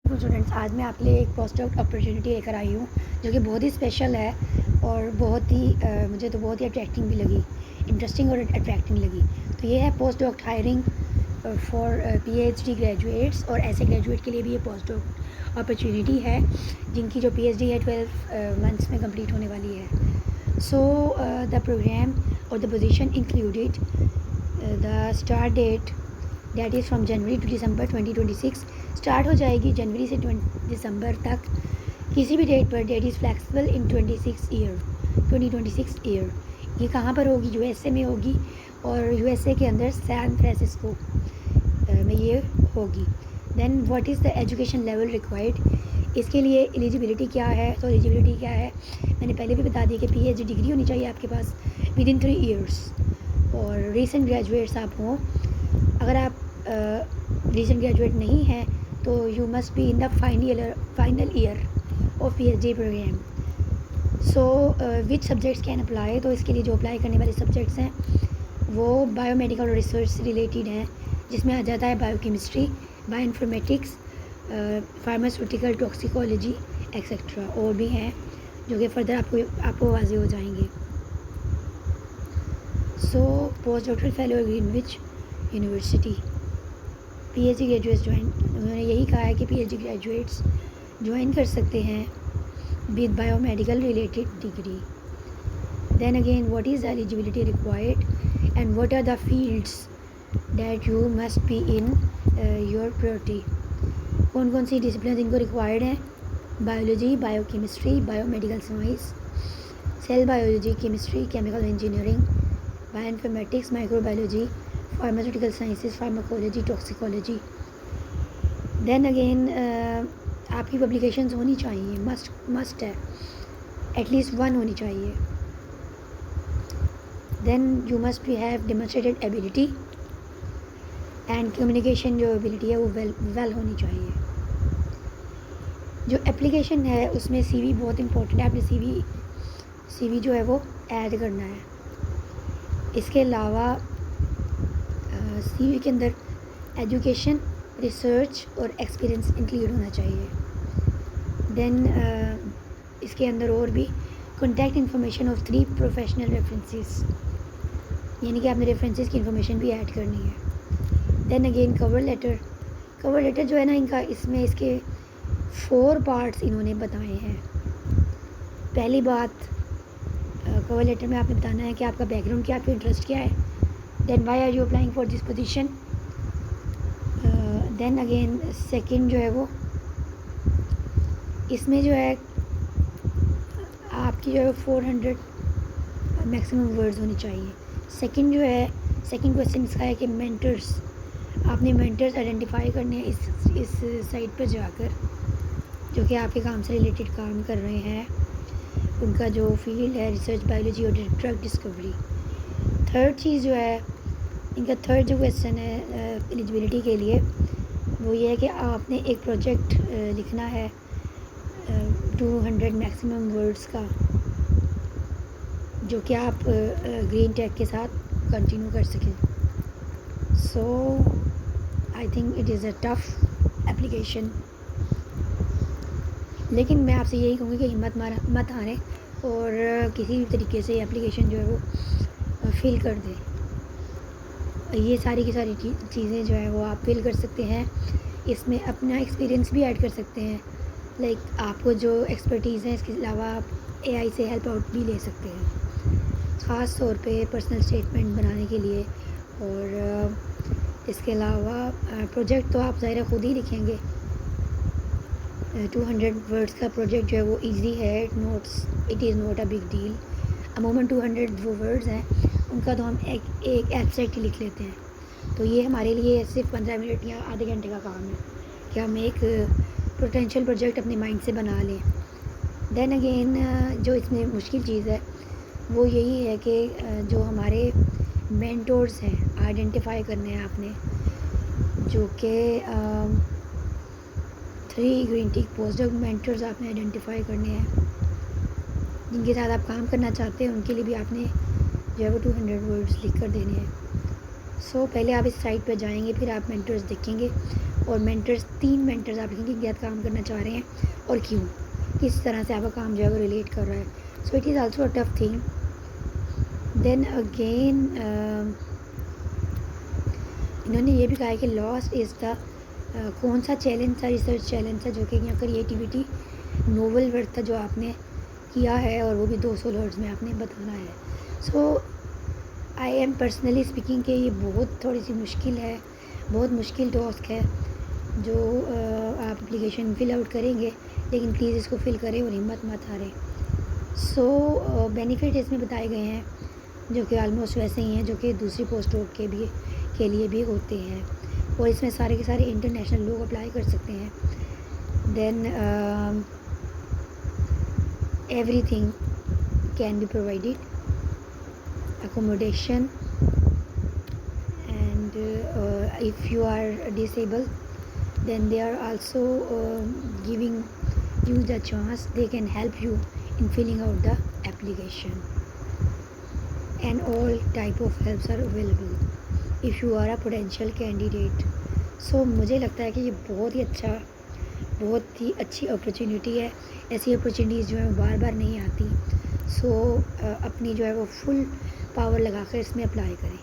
Students, आज मैं आपके लिए एक पोस्ट डॉक अपॉर्चुनिटी लेकर आई हूँ जो कि बहुत ही स्पेशल है और बहुत ही मुझे तो बहुत ही अट्रैक्टिंग भी लगी, इंटरेस्टिंग और अट्रैक्टिंग लगी। तो ये है post doc hiring for PhD graduates, और ऐसे ग्रेजुएट के लिए भी ये पोस्ट डॉक अपॉर्चुनिटी है जिनकी जो पीएचडी है 12 मंथ्स में कंप्लीट होने वाली है। सो द प्रोग्राम और the position included the start date that is from January to December 2026। Start हो जाएगी जनवरी से दिसंबर तक किसी भी डेट पर। That is flexible in 2026 year. ये कहाँ पर होगी? यूएसए में होगी, और यूएसए के अंदर सैन फ्रांसिस्को में ये होगी। Then what is the education level required? इसके लिए एलिजिबिलिटी क्या है? तो एलिजिबिलिटी क्या है, मैंने पहले भी बता दिया कि पीएचडी डिग्री होनी चाहिए आपके पास विद इन 3 ईयर्स, और रीसेंट ग्रेजुएट्स आप हों। अगर आप रीसेंट ग्रेजुएट नहीं हैं तो you must be in the final year of PhD program. So which subjects can apply? तो इसके लिए जो अप्लाई करने वाले सब्जेक्ट्स हैं वो बायोमेडिकल और रिसर्च से रिलेटेड हैं, जिसमें आ जाता है biochemistry, bioinformatics, pharmaceutical, toxicology etcetera, और भी हैं जो कि फर्दर आपको वाजे हो जाएंगे। So post doctoral fellow Greenwich university, PhD graduates join, उन्होंने यही कहा है कि पीएचडी ग्रेजुएट्स ज्वाइन कर सकते हैं with biomedical related degree. Then again what is the eligibility required and what are the fields that you must be in your priority. कौन कौन सी डिसिप्लिन इनको रिक्वायर्ड हैं? Biology, biochemistry, biomedical science, cell biology, chemistry, chemical engineering, bioinformatics, microbiology, pharmaceutical sciences, pharmacology, toxicology. Then again आपकी publications होनी चाहिए, must है, at least 1 होनी चाहिए। Then you must be have demonstrated ability and communication, जो ability है वो वेल होनी चाहिए। जो एप्लीकेशन है उसमें सीवी बहुत इंपॉर्टेंट है, आपने सीवी जो है वो ऐड करना है। इसके अलावा सीवी के अंदर एजुकेशन, रिसर्च और एक्सपीरियंस इंक्लूड होना चाहिए। देन इसके अंदर और भी contact information of 3 professional references, यानी कि आपने रेफरेंसेस की इन्फॉर्मेशन भी ऐड करनी है। देन अगेन कवर लेटर जो है ना इनका, इसमें इसके 4 पार्ट्स इन्होंने बताए हैं। पहली बात, कवर लेटर में आपने बताना है कि आपका बैकग्राउंड क्या है, आपका इंटरेस्ट क्या है। Then why are you applying for this position. Then again second जो है वो, इसमें जो है आपकी जो है 400 मैक्सिमम वर्ड्स होनी चाहिए। सेकंड जो है, सेकंड क्वेश्चन इसका है कि मेंटर्स, आपने मेंटर्स आइडेंटिफाई करने हैं इस साइट पर जाकर, जो कि आपके काम से रिलेटेड काम कर रहे हैं। उनका जो फील्ड है रिसर्च, बायोलॉजी और ड्रग डिस्कवरी। थर्ड चीज़ जो है इनका, थर्ड जो क्वेश्चन है एलिजिबिलिटी के लिए, वो ये है कि आपने एक प्रोजेक्ट लिखना है 200 मैक्सिमम वर्ड्स का, जो कि आप ग्रीन टैग के साथ कंटिन्यू कर सकें। So I think it is a tough application, लेकिन मैं आपसे यही कहूँगी कि हिम्मत मत हारें और किसी भी तरीके से एप्लीकेशन जो है वो फिल कर दें। ये सारी की सारी चीज़ें जो है वो आप फिल कर सकते हैं। इसमें अपना एक्सपीरियंस भी ऐड कर सकते हैं, लाइक आपको जो एक्सपर्टीज़ है इसके अलावा आप एआई से हेल्प आउट भी ले सकते हैं, ख़ास तौर पे पर्सनल स्टेटमेंट बनाने के लिए। और इसके अलावा प्रोजेक्ट तो आप ज़ाहिर ख़ुद ही लिखेंगे। 200 वर्ड्स का प्रोजेक्ट जो है वो इजी है, it is not a big deal. अमूमन 200 वो वर्ड्स हैं उनका तो हम एक एब्स्ट्रैक्ट ही लिख लेते हैं। तो ये हमारे लिए सिर्फ 15 मिनट या आधे घंटे का काम है कि हम एक पोटेंशियल प्रोजेक्ट अपने माइंड से बना लें। देन अगेन जो इसमें मुश्किल चीज़ है वो यही है कि जो हमारे मेंटोर्स हैं आइडेंटिफाई करने हैं आपने, जो कि 3 ग्रीन टिक पोस्ट डॉक मेंटर्स आपने आइडेंटिफाई करने हैं, जिनके साथ आप काम करना चाहते हैं। उनके लिए भी आपने जो है वो 200 वर्ड्स लिख कर देने हैं। सो पहले आप इस साइट पर जाएंगे, फिर आप मेंटर्स देखेंगे और मेंटर्स 3 मेंटर्स आप लिखेंगे क्या काम करना चाह रहे हैं और क्यों, किस तरह से आपका काम जो है वो रिलेट कर रहा है. So it is also a tough thing. Then again इन्होंने ये भी कहा है कि लॉस इज़ द कौन सा चैलेंज था, रिसर्च चैलेंज था जो कि यहाँ क्रिएटिविटी नोवेल वर्क था जो आपने किया है और वो भी 200 वर्ड्स में आपने बताना है. सो आई एम पर्सनली स्पीकिंग कि ये बहुत थोड़ी सी मुश्किल है, बहुत मुश्किल टास्क है जो आप एप्लीकेशन फिल आउट करेंगे, लेकिन प्लीज़ इसको फिल करें और हिम्मत मत हारें. सो बेनिफिट इसमें बताए गए हैं जो कि ऑलमोस्ट वैसे ही हैं जो कि दूसरी पोस्ट डॉक के लिए भी होते हैं, और इसमें सारे के सारे इंटरनेशनल लोग अप्लाई कर सकते हैं. Then everything can be provided, accommodation, and if you are disabled then they are also giving you the chance, they can help you in filling out the application, and all type of helps are available if you are a potential candidate. So मुझे लगता है कि ये बहुत ही अच्छी opportunity है. ऐसी opportunities जो है बार बार नहीं आती. सो अपनी जो है वो फुल पावर लगाकर इसमें अप्लाई करें.